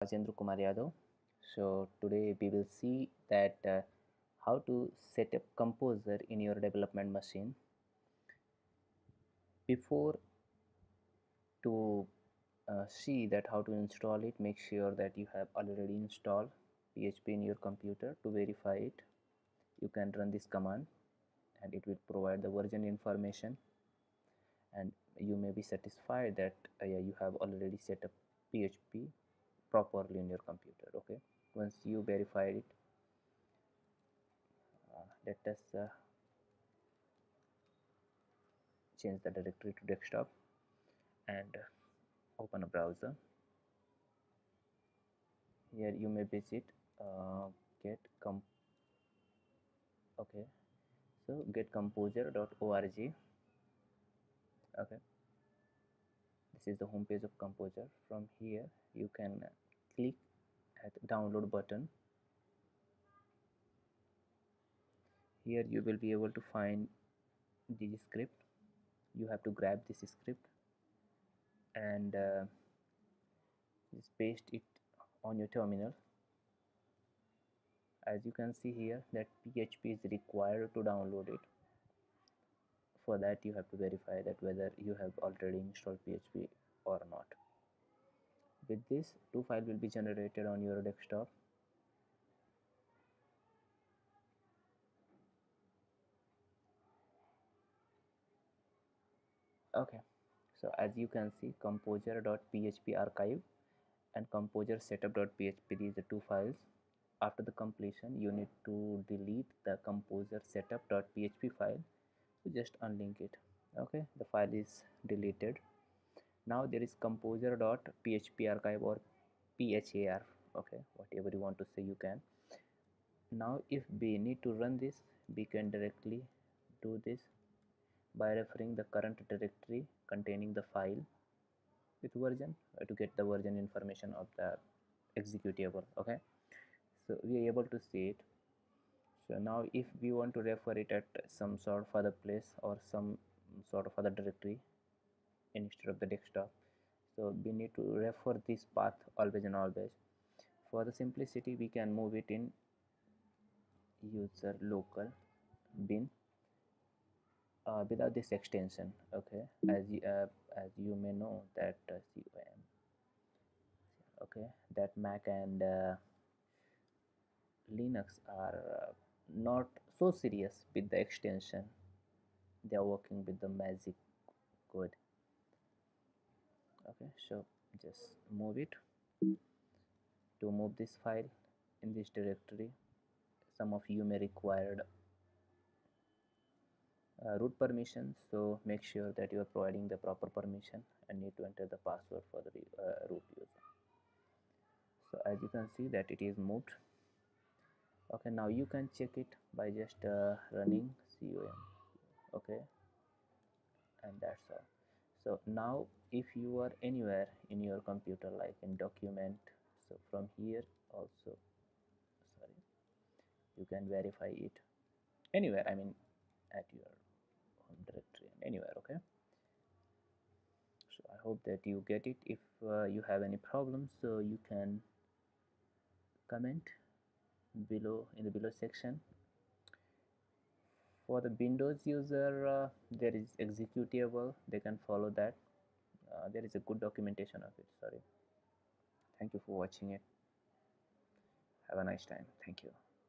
Rajendra Kumar Yadav. So today we will see that how to set up Composer in your development machine. Before to see that how to install it, make sure that you have already installed PHP in your computer. To verify it, you can run this command and it will provide the version information, and you may be satisfied that yeah, you have already set up PHP properly in your computer. Okay, once you verify it, let us change the directory to desktop and open a browser. Here you may visit get com okay, so get composer.org. Okay, this is the home page of Composer. From here you can click at download button. Here you will be able to find the script. You have to grab this script and just paste it on your terminal. As you can see here that PHP is required to download it. For that you have to verify that whether you have already installed PHP or not. With this, two files will be generated on your desktop. Okay, so as you can see, composer.php archive and composer setup.php, these are two files. After the completion, you need to delete the composer setup.php file. So just unlink it. Okay, the file is deleted. Now there is composer.php archive or PHAR. Okay, whatever you want to say you can. Now if we need to run this, we can directly do this by referring the current directory containing the file with version to get the version information of the executable. Okay, so we are able to see it. So now if we want to refer it at some sort of other place or some sort of other directory instead of the desktop, so we need to refer this path always and always. For the simplicity, we can move it in user local bin without this extension. Okay, as you may know that com, okay, that Mac and Linux are not so serious with the extension. They are working with the magic code. Okay, so just move it. To move this file in this directory, some of you may require root permission, so make sure that you are providing the proper permission and need to enter the password for the root user. So as you can see that it is moved. Okay, now you can check it by just running com. Okay, and that's all. So now if you are anywhere in your computer, like in document, so from here also, sorry, you can verify it anywhere, I mean at your home directory and anywhere. Okay, so I hope that you get it. If you have any problems, so you can comment below in the below section. For the Windows user, there is executable, they can follow that. There is a good documentation of it. Sorry, thank you for watching it. Have a nice time. Thank you.